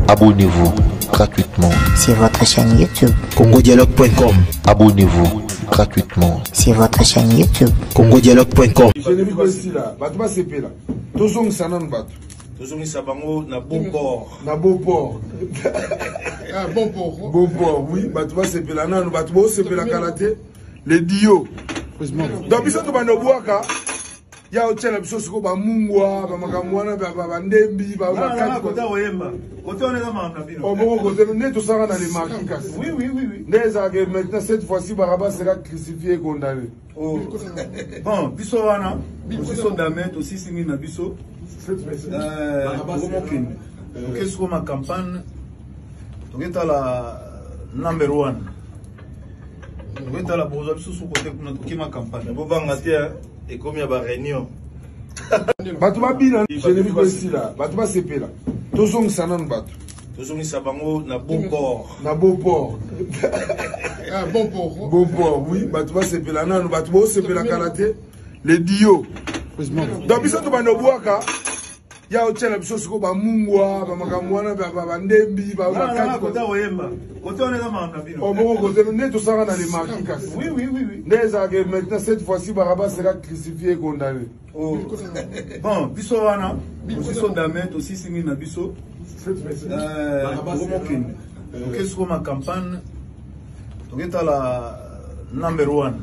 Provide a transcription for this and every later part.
Abonnez-vous gratuitement sur votre chaîne YouTube congodialogue.com. Abonnez-vous gratuitement sur votre chaîne YouTube congodialogue.com. Je n'ai vu que ici là, Batouba CP là. Tozong Sanan Bat. Tozong Sabango na bon port. Na bon port. Ah, bon port. Bon port, oui. Batouba CP là. Non, Batouba CP là karaté. Les Dio. Donc, ils sont dans le bois. Il y a aussi la chose comme Mungwa, Makamwana, Ndembi, Bakati. Côté on est dans ma oh, bon, côté, on est tous dans les marques. Oui. Maintenant, cette fois-ci, Baraba sera crucifié et condamné. Oh. Bon, Bisso Wana, Bisso Damet aussi, c'est une Bisso. Qu'est-ce que ma campagne? Tu es la number one. Tu es la bourgeoisie sous côté de ma campagne. Et comme il y a une réunion. Batouba Bilan, je n'ai vu que ici là. Batouba CP là. Tozong Sanan Bat. Tozong Sabango na bon port. Na bon port. Ah, bon port. Bon port, oui. Batouba CP là. Non, Batouba CP là karaté. Les Dio. Donc, ils sont dans le bois. Il y a aussi la chose comme Mungwa, Makamwana, Ndembi, Bakati. Côté on est dans ma oh, bon, côté, on est tous dans les marques. Oui. Maintenant, cette fois-ci, Baraba sera crucifié et condamné. Oh. Bon, Bisso Wana, Bisso Damet aussi, c'est une Bisso. Qu'est-ce que ma campagne? Tu es la number one.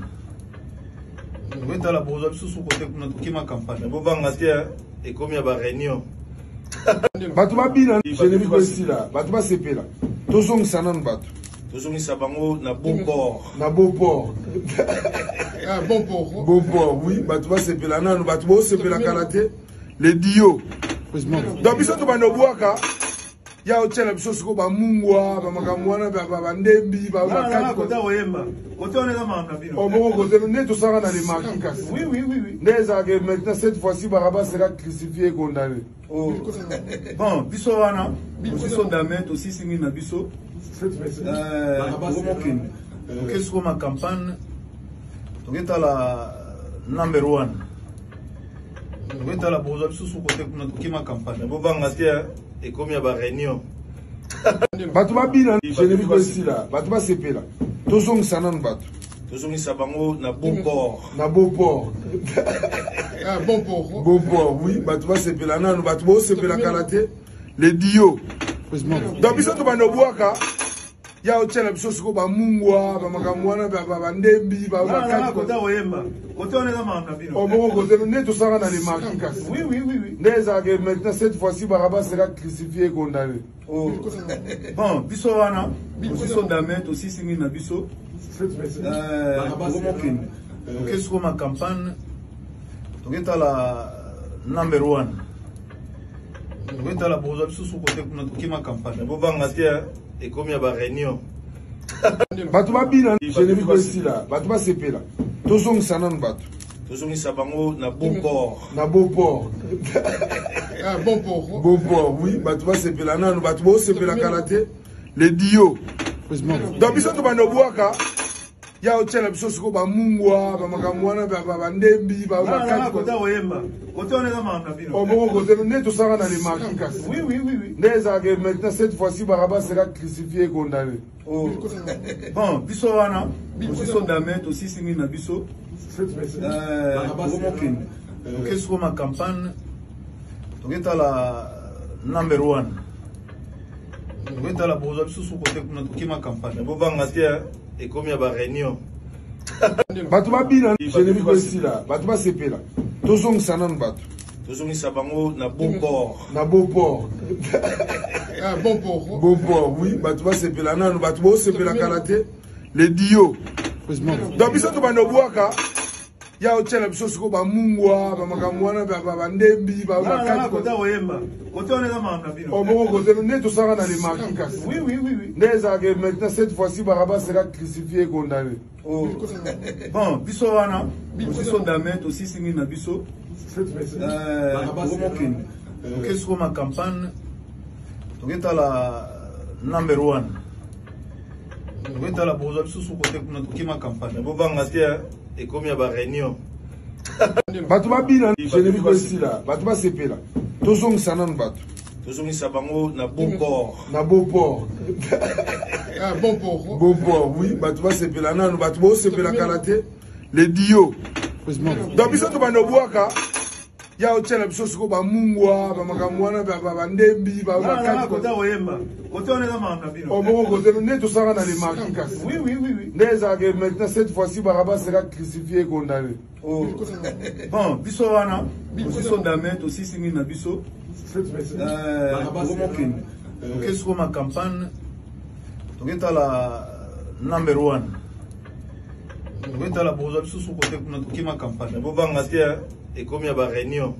Tu es la bourgeoisie sous côté de ma campagne. Et comme il y a une réunion. Batouba Bilan, je n'ai vu que ici là. Batouba CP là. Tozong Sanan Bat. Tozong Sabango na bon port. Na bon port. Ah, bon port. Bon port, oui. Batouba CP là. Non, Batouba CP là karaté. Les Dio. Donc, ils sont dans le bois. Il y a aussi la chose comme Mungwa, Makamwana, Ndembi, Bakati. Côté on est dans ma oh, bon, côté, on est tous dans les marques. Oui. Maintenant, cette fois-ci, Baraba sera crucifié et condamné. Oh. Bon, Bisso Wana, Bisso Damet aussi, c'est une Bisso. Qu'est-ce que ma campagne? Tu es la number one. Tu es la bourgeoisie sous côté de ma campagne. Et comme il y a une réunion. Batouba Bilan, je n'ai vu que ici là. Batouba CP là. Tozong Sanan Bat. Tozong Sabango na bon port. Na bon port. Ah, bon port. Bon port, oui. Batouba CP là. Non, Batouba CP là karaté. Les Dio. Donc, ils sont dans le bois. Il y a aussi la chose comme Mungwa, Makamwana, Ndembi, Bakati. Côté on est dans ma oh, bon, côté, on est tous dans les marques. Oui. Maintenant, cette fois-ci, Baraba sera crucifié et condamné. Oh. Bon, Bisso Wana, Bisso Damet aussi, c'est une Bisso. Qu'est-ce que ma campagne? Tu es la number one. Tu es la bourgeoisie sous côté de ma campagne. Et comme il y a une réunion. Batouba Bilan, je n'ai vu que ici là. Batouba CP là. Tozong Sanan Bat. Tozong Sabango na bon port. Na bon port. Ah, bon port. Bon port, oui. Batouba CP là. Non, Batouba CP là karaté. Les Dio. Donc, ils sont dans le bois. Il y a aussi la chose comme Mungwa, Makamwana, Ndembi, Bakati. Côté on est dans ma oh, bon, côté, on est tous dans les marques. Oui. Maintenant, cette fois-ci, Baraba sera crucifié et condamné. Oh. Bon, Bisso Wana, Bisso Damet aussi, c'est une Bisso. Qu'est-ce que ma campagne? Tu es la number one. Tu es la bourgeoisie sous côté de ma campagne. Et comme il y a une réunion. Batouba Bilan, je n'ai vu que ici là. Batouba CP là. Tozong Sanan Bat. Tozong Sabango na bon port. Na bon port. Ah, bon port. Bon port, oui. Batouba CP là. Non, Batouba CP là karaté. Les Dio. Donc, ils sont dans le bois. Il y a aussi la chose comme Mungwa, Makamwana, Ndembi, Bakati. Côté on est dans ma oh, bon, côté, on est tous dans les marques. Oui. Maintenant, cette fois-ci, Baraba sera crucifié et condamné. Oh. Bon, Bisso Wana, Bisso Damet aussi, c'est une Bisso. Qu'est-ce que ma campagne? Tu es la number one. Tu es la bourgeoisie sous côté de ma campagne. Et comme il y a une réunion. Batouba Bilan, je n'ai vu que ici là. Batouba CP là. Tozong Sanan Bat. tozongisa bango na bon port. Na bon port. Bon port. Bon port, oui. Bato basepela nanu, bato bosepela kalaté. Les dio. Donc biso to bano boaka. Ya otela biso siko ba mungwa, ba makamwana, ba ndembi, ba bakati kota oyemba. Kota oneza manga bino. Oh bon côté ne to sanga na les marquis. Oui. Déjà que maintenant cette fois-ci Baraba sera crucifié et condamné. Oh. Bon, biso wana, biso ndamete aussi singi na biso. Qu'est-ce que ma campagne? Togeta la number 1. Togeta la boza biso sous côté kuna tokima campagne. Bobanga tia et comme ya ba réunion.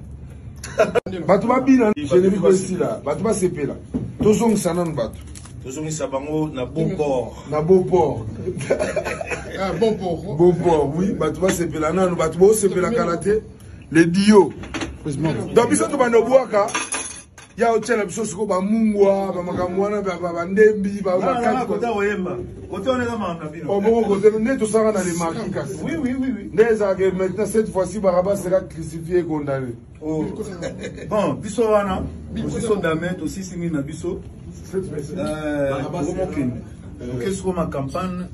Bato babina, je ne vis pas ici là. Bato ba sepela. Tozong sanan bato. Tozongisa bango na bon port. Na bon port. Bon port. Bon port, oui. Bato basepela nanu, bato bosepela kalaté. Les dio. Donc biso to bano boaka. Ya otela biso siko ba mungwa, ba makamwana, ba ndembi, ba bakati kota oyemba. Kota oneza manga bino. Oh bon côté ne to sanga na les marquis. Oui. Déjà que maintenant cette fois-ci Baraba sera crucifié et condamné. Oh. Bon, biso wana, biso ndamete aussi singi na biso. Qu'est-ce que ma campagne?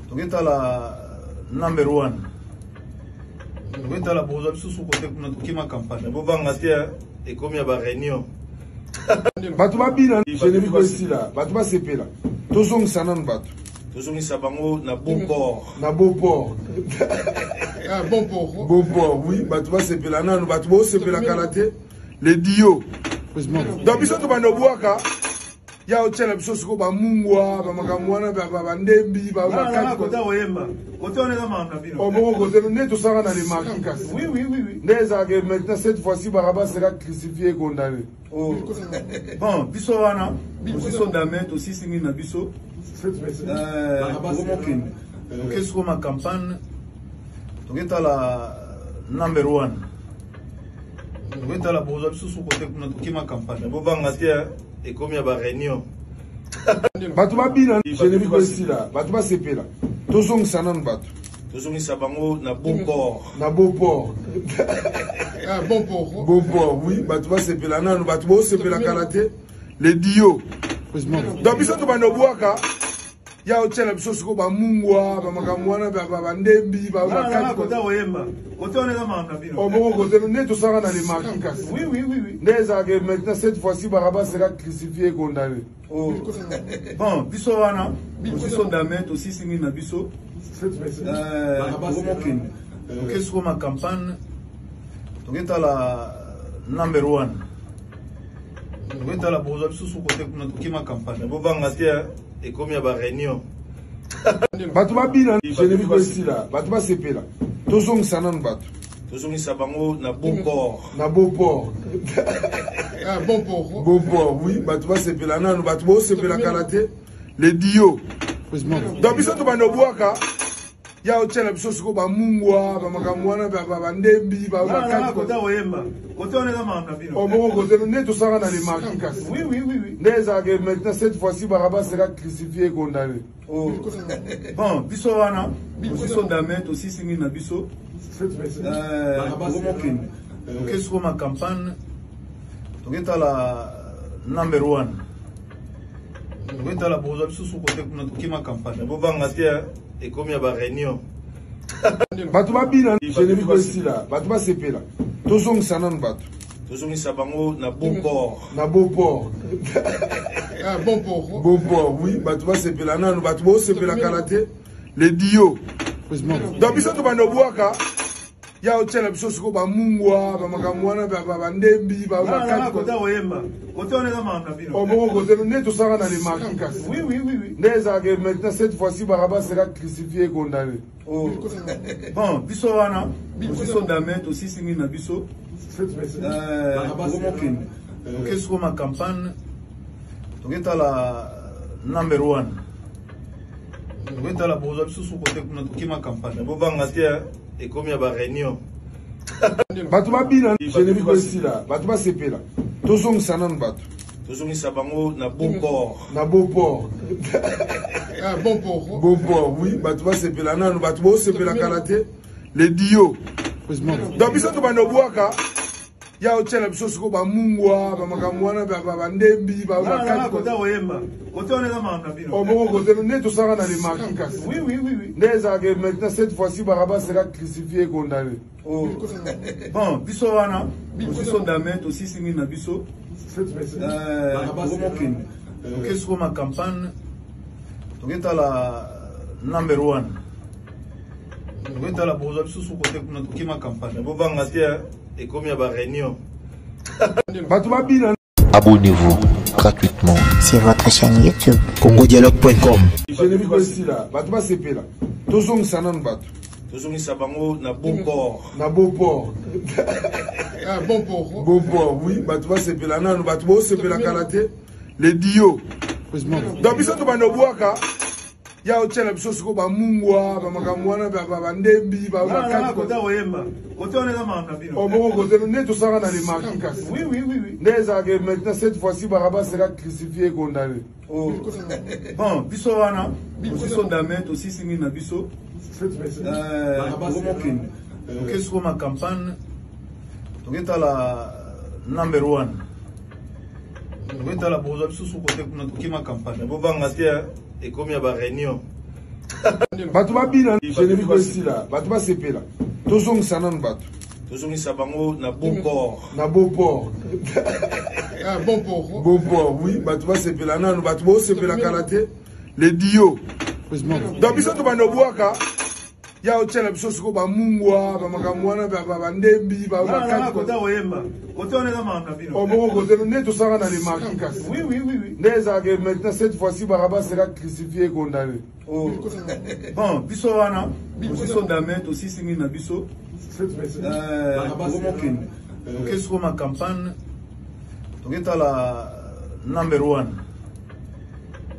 Togeta la number 1. Togeta la boza biso sous côté kuna tokima campagne. Bobanga tia et comme ya ba réunion. Bato babina, je ne vis pas ici là. Bato basepela. Tozong sanan bato. Tozongisa bango na bon port. Na bon port. Bon port. Bon port, oui. Bato basepela nanu, bato bosepela kalaté. Les dio. Donc biso to bano boaka. Ya otela biso siko ba mungwa, ba makamwana, ba ndembi, ba bakati kota oyemba. Kota oneza manga bino. Oh bon côté ne to sanga na les marquis. Oui. Déjà que maintenant cette fois-ci Baraba sera crucifié et condamné. Oh. Bon, biso wana, biso ndamete aussi singi na biso. Qu'est-ce que ma campagne? Togeta la number 1. Togeta la boza biso sous côté kuna tokima campagne. Bobanga tia et comme ya ba réunion. Bato babina, je ne vis pas ici là. Bato basepela. Tozong sanan bato. Tozongisa bango na bon port. Na bon port. Bon port. Bon port, oui. Bato basepela nanu, bato bosepela kalaté. Les dio. Donc biso to bano boaka. Ya otela biso siko ba mungwa, ba makamwana, ba ndembi, ba bakati kota oyemba. Kota oneza manga bino. Oh bon côté ne to sanga na les marquis. Oui. Déjà que maintenant cette fois-ci Baraba sera crucifié et condamné. Oh. Bon, biso wana, biso ndamete aussi singi na biso. Qu'est-ce que ma campagne? Togeta la number 1. Togeta la boza biso sous côté kuna tokima campagne. Bobanga tia et comme ya ba réunion. Bato babina, je ne vis pas ici là. Bato basepela. Tozong sanan bato. Tozongisa bango na bon port. Na bon port. Bon port. Bon port, oui. Bato basepela nanu, bato bosepela kalaté. Les dio. Donc biso to bano boaka. Ya otela biso siko ba mungwa, ba makamwana, ba ndembi, ba bakati kota oyemba. Kota oneza manga bino. Oh bon côté ne to sanga na les marquis. Oui. Déjà que maintenant cette fois-ci Baraba sera crucifié et condamné. Oh. Bon, biso wana, biso ndamete aussi singi na biso. Qu'est-ce que ma campagne? Togeta la number 1. Togeta la boza biso sous côté kuna tokima campagne. Bobanga tia et comme ya ba réunion. Bato babina, je ne vis pas ici là. Bato basepela. Tozong sanan bato. Tozongisa bango na bon port. Na bon port. Bon port. Bon port, oui. Bato basepela nanu, bato bosepela kalaté. Les dio. Donc biso to bano boaka. Ya otela biso siko ba mungwa, ba makamwana, ba ndembi, ba bakati kota oyemba. Kota oneza manga bino. Oh bon côté ne to sanga na les marquis. Oui. Déjà que maintenant cette fois-ci Baraba sera crucifié et condamné. Oh. Bon, biso wana, biso ndamete aussi singi na biso. Qu'est-ce que ma campagne? Togeta la number 1. Togeta la boza biso sous côté kuna tokima campagne. Bobanga tia et comme ya ba réunion. Bato babina, je ne vis pas ici là. Bato basepela. Tozong sanan bato. Tozongisa bango na bon port. Na bon port. Bon port. Bon port, oui. Bato basepela nanu, bato bosepela kalaté. Les dio. Donc biso to bano boaka. ya otela biso siko ba mungwa ba makamwana ba ndembi ba bakati kota oyemba kota on est dans oh bon côté ne to sanga na les marquis kasi oui déjà que maintenant cette fois-ci Baraba sera crucifié et condamné bon biso wana biso damet aussi singi na biso qu'est-ce que ma campagne toketa la number 1 toketa la bozo biso sous côté kuna tokima campagne bo banga tia et comme ya ba réunion Abonnez-vous gratuitement sur votre chaîne YouTube congodialogue.com. Je n'ai vu que ici là, Batouba CP là. Tozong Sanan Batou. Tozong Sabango na beau port. Na beau port. Bon port. Beau port, oui. Batouba CP là, non, Batouba CP la karaté. Les Dio. Donc, ils sont au Banobouaka. Il y a aussi la chose comme Mungwa, Makamwana, Ndembi, bakati kota oyemba. Kota on est dans Manabino. Oh bon côté ne to sanga na les marquis kasi. Oui. Déjà que maintenant cette fois-ci Baraba sera crucifié et condamné. Bon biso wana biso damet aussi singi na biso qu'est-ce que ma campagne toketa la number 1 toketa la bozo biso sous côté kuna tokima campagne bo banga tia et comme ya ba réunion Batouba Bina, je n'ai vu que ici là, Batouba CP là. Tozong Sanan Batou. Tozong Sabango na beau port. Na beau port. Bon port. Beau port, oui. Batouba CP là, non, Batouba CP la karaté. Les Dio. Donc, ils sont au Banobouaka. Il y a aussi la chose comme Mungwa, Makamwana, Ndembi, bakati kota oyemba. Kota on est dans Manabino. Oh bon côté ne to sanga na les marquis kasi. Oui. Déjà que maintenant cette fois-ci Baraba sera crucifié et condamné. Bon biso wana biso damet aussi singi na biso qu'est-ce que ma campagne toketa la number 1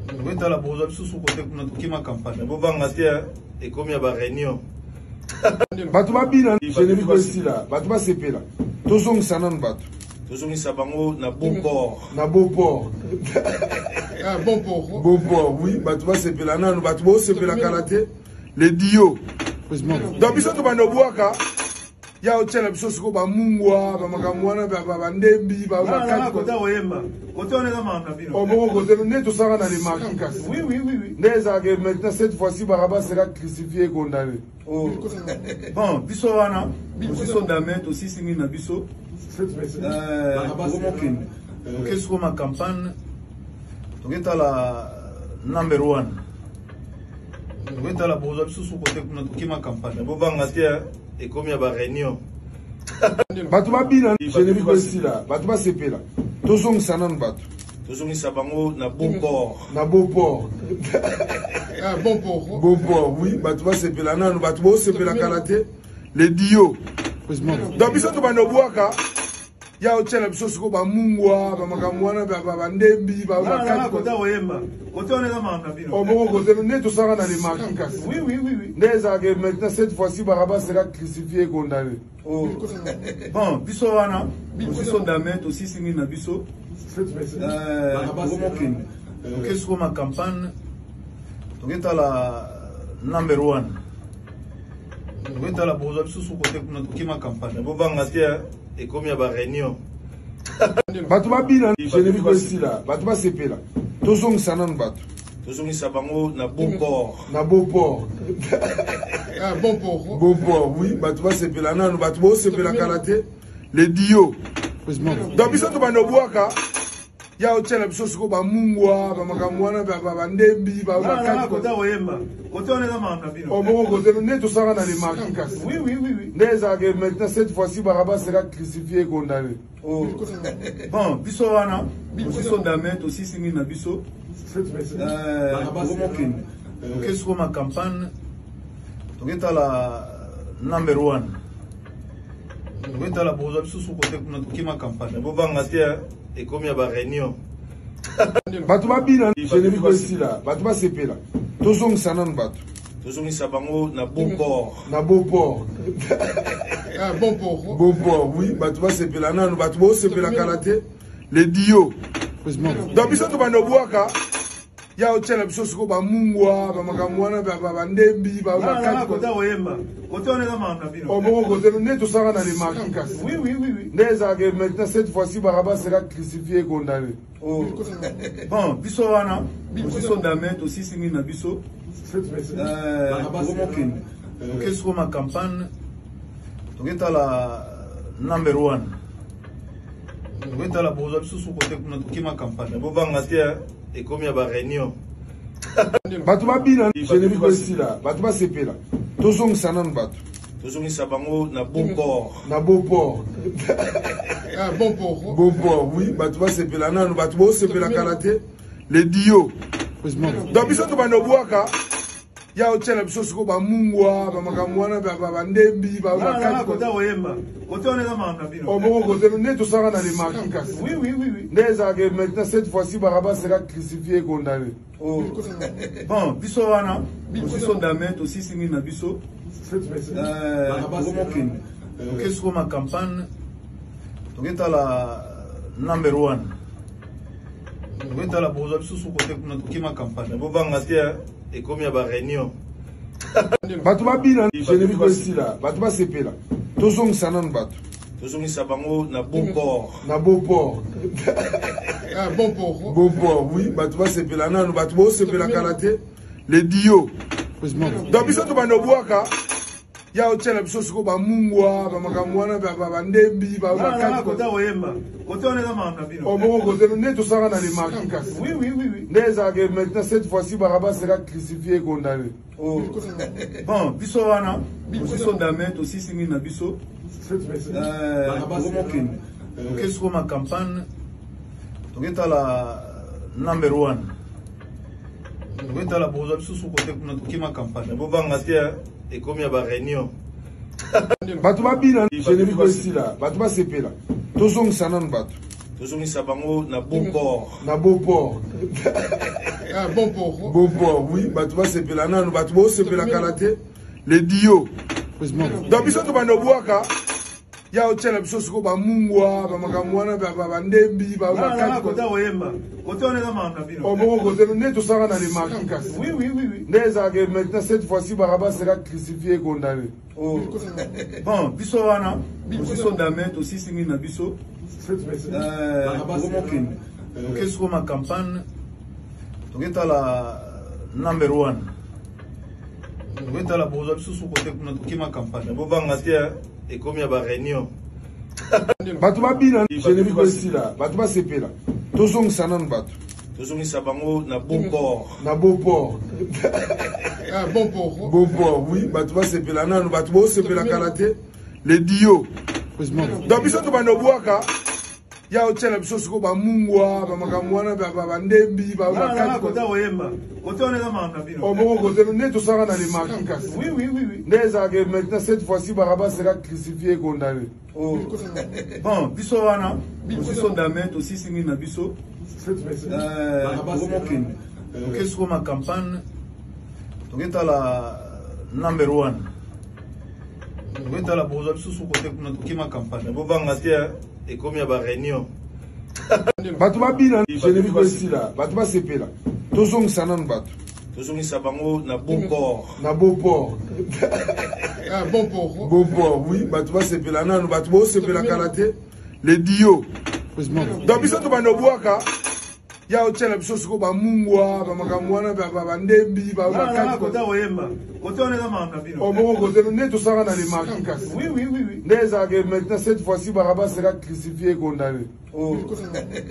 toketa la bozo biso sous côté kuna tokima campagne bo banga tia et comme ya ba réunion Batouba Bina, je n'ai vu que ici là, Batouba CP là. Tozong Sanan Batou. Tozong Sabango na beau port. Na beau port. Bon port. Beau port, oui. Batouba CP là, non, Batouba CP la karaté. Les Dio. Donc, ils sont au Banobouaka. Il y a aussi la chose comme Mungwa, Makamwana, Ndembi, bakati kota oyemba. Kota on est dans Manabino. Oh bon côté ne to sanga na les marquis kasi. Oui. Déjà que maintenant cette fois-ci Baraba sera crucifié et condamné. Bon biso wana biso damet aussi singi na biso qu'est-ce que ma campagne toketa la number 1 toketa la bozo biso sous côté kuna tokima campagne bo banga tia et comme ya ba réunion Batouba Bina, je n'ai vu que ici là, Batouba CP là. Tozong Sanan Batou. Tozong Sabango na beau port. Na beau port. Bon port. Beau port, oui. Batouba CP là, non, Batouba CP la karaté. Les Dio. Donc, ils sont au Banobouaka. Il y a aussi la chose comme Mungwa, Makamwana, Ndembi, bakati kota oyemba. Kota on est dans Manabino. Oh bon côté ne to sanga na les marquis kasi. Oui. Déjà que maintenant cette fois-ci Baraba sera crucifié et condamné. Bon biso wana biso damet aussi singi na biso qu'est-ce que ma campagne toketa la number 1 toketa la bozo biso sous côté kuna tokima campagne bo banga tia et comme ya ba réunion Batouba Bina, je n'ai vu que ici là, Batouba CP là. Tozong Sanan Batou. Tozong Sabango na beau port. Na beau port. Bon port. Beau port, oui. Batouba CP là, non, Batouba CP la karaté. Les Dio. Donc, ils sont au Banobouaka. Il y a aussi la chose comme Mungwa, Makamwana, Ndembi, bakati kota oyemba. Oh bon côté ne to sanga na les marquis kasi. Déjà que maintenant cette fois-ci Baraba sera crucifié et condamné. Batouba Bina, je n'ai vu que ici là, Batouba CP là. Tozong Sanan Batou. Tozong Sabango na beau port. Na beau port. Beau port, oui. Batouba CP là, non, Batouba CP la karaté. Les Dio. Donc, ils sont au Banobouaka. Il y a aussi la chose comme Mungwa, Makamwana, Ndembi, bakati kota oyemba. Kota on est dans Manabino. Oh bon côté ne to sanga na les marquis kasi. Oui. Déjà que maintenant cette fois-ci Baraba sera crucifié et condamné. Bon biso wana biso damet aussi singi na biso qu'est-ce que ma campagne toketa la number 1 toketa la bozo biso sous côté kuna tokima campagne bo banga tia et comme ya ba réunion Batouba Bina, je n'ai vu que ici là, Batouba CP là. Tozong Sanan Batou. Tozong Sabango na beau port. Na beau port. Bon port. Beau port, oui. Batouba CP là, non, Batouba CP la karaté. Les Dio. Donc, ils sont au Banobouaka. ya otela biso siko ba mungwa ba makamwana ba ndembi ba makati kota oyemba kota on est dans ma bino o bon côté ne to sanga na les marquis oui déjà que maintenant cette fois-ci Baraba sera crucifié et condamné bon biso wana biso ndame to sisingi na biso qu'est-ce que ma campagne toketa la number 1 toketa la bozo biso côté kuna tokima campagne bo banga tia et comme ya ba réunion batu babina je ne vis pas ici là batu ba sepela tozong sanan batu tozongi sabango na bon port bon port oui batu ba sepela nanu batu bo sepela kalaté les dio donc biso to bano boaka ya otela biso siko ba mungwa ba makamwana ba ndembi ba makati kota oyemba kota on est dans ma bino o bon côté ne to sanga na les marquis oui déjà que maintenant cette fois-ci Baraba sera crucifié et condamné bon biso wana biso ndame to sisingi na biso qu'est-ce que ma campagne toketa la number 1 toketa la bozo biso côté kuna tokima campagne bo banga tia et comme ya ba réunion batu babina je ne vis pas ici là batu ba sepela tozong sanan batu tozongi sabango na bon port bon port oui batu ba sepela nanu batu bo sepela kalaté les dio donc biso to bano boaka ya otela biso siko ba mungwa ba makamwana ba ndembi ba makati kota oyemba kota on est dans ma bino o bon côté ne to sanga na les marquis oui déjà que maintenant cette fois-ci Baraba sera crucifié et condamné bon biso wana biso ndame to sisingi na biso qu'est-ce que ma campagne toketa la number 1 toketa la bozo biso côté kuna tokima campagne bo banga tia et comme ya ba réunion batu babina je ne vis pas ici là batu ba sepela tozong sanan batu tozongi sabango na bon port bon port oui batu ba sepela nanu batu bo sepela kalaté les dio donc biso to bano boaka ya otela biso siko ba mungwa ba makamwana ba ndembi ba makati kota oyemba kota on est dans ma bino o bon côté ne to sanga na les marquis oui déjà que maintenant cette fois-ci Baraba sera crucifié et condamné bon biso wana biso ndame to sisingi na biso qu'est-ce que ma campagne toketa la number 1 toketa la bozo biso côté kuna tokima campagne bo banga tia et comme ya ba réunion batu babina je ne vis pas ici là batu ba sepela tozong sanan batu tozongi sabango na bon port bon port oui batu ba sepela nanu batu bo sepela kalaté les dio donc biso to bano boaka ya otela biso siko ba mungwa ba makamwana ba ndembi ba makati kota oyemba kota on est dans ma bino o bon côté ne to sanga na les marquis oui déjà que maintenant cette fois-ci Baraba sera crucifié et condamné bon biso wana biso ndame to sisingi na biso qu'est-ce que ma campagne toketa la number 1 toketa la bozo biso côté kuna tokima campagne bo banga tia et comme ya ba réunion batu babina je ne vis pas ici là batu ba sepela tozong sanan batu tozongi sabango na bon port bon port oui batu ba sepela nanu batu bo sepela kalaté les dio donc biso to bano boaka ya otela biso siko ba mungwa ba makamwana ba ndembi ba makati kota oyemba kota on est dans ma bino o bon côté ne to sanga na les marquis oui déjà que maintenant cette fois-ci Baraba sera crucifié et condamné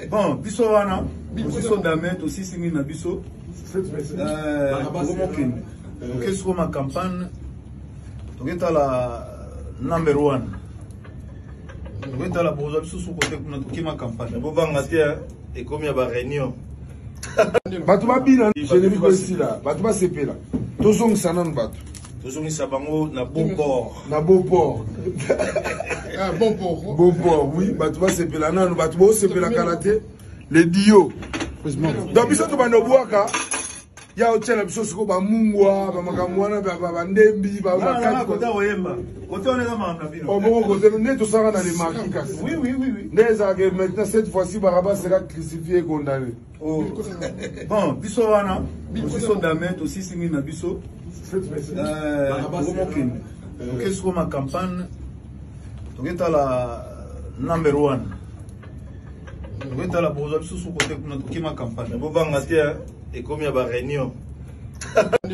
bon biso wana biso ndame to sisingi na biso qu'est-ce que ma campagne toketa la number 1 toketa la bozo biso côté kuna tokima campagne bo banga tia et comme ya ba réunion batu babina je ne vis pas ici là batu ba sepela tozong sanan batu tozongi sabango na bon port bon port oui batu ba sepela nanu batu bo sepela kalaté les dio donc biso to bano boaka ya otela biso siko ba mungwa ba makamwana ba ndembi ba makati kota oyemba kota oneza manga bino obongo kote ne to sanga na les marquis kasi oui ndeza que maintenant cette fois-ci Baraba sera crucifié et condamné bon biso wana biso damet aussi singi na biso mokini okesi ko ma campagne toketala number 1 toketala boza biso kote kuna tokima campagne bobanga te ekomi ya ba réunion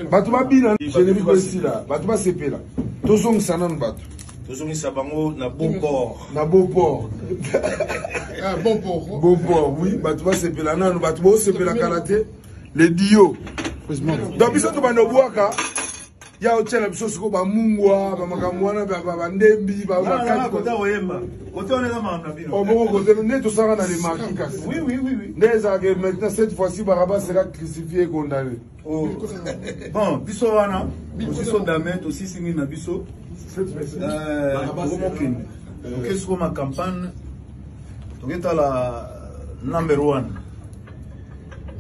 bato babina généri ko esila bato basepela tozongisa nanu bato tozongisa bango na beau port beau port oui bato basepela nanu bato bosepela kala te le dio donc biso tobanda obwaka ya otela biso siko bamungwa bamakamwana bandembi makati kota oyemba kota oneza manga bino obongo kote ne tosanga na les marquis kasi oui ndeza que maintenant cette fois-ci Baraba sera crucifié et condamné bon biso wana biso damet aussi singi na biso mokini okesi ko ma campagne toketala number 1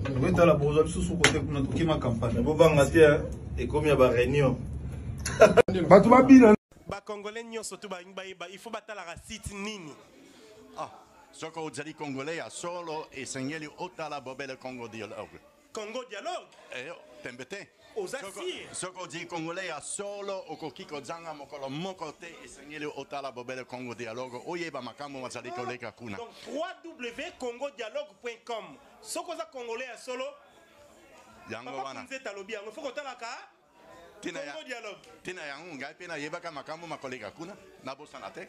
toketala boza biso kote kuna tokima campagne bobanga te ekomi ya ba réunion bato babina bakongolais nyonso to bayeba il faut batalaka site nini soko ozali congolais ya solo esengeli otala bobele Congo dialogue tembe te soko ozali congolais ya solo okoki kozanga mokolo moko te esengeli otala bobele Congo dialogue oyeba makambo mazali koleka kuna donc www.congodialogue.com soko oza congolais ya solo yango wana talobi yango faut kotalaka tina yango ngai mpe nayebaka makambo makoleka kuna nabosana te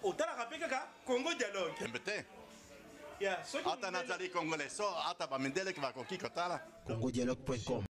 otalaka mpe kaka Congo dialogue tembe te ata nazali congolais so ata bamindele bakoki kotala congodialogue.com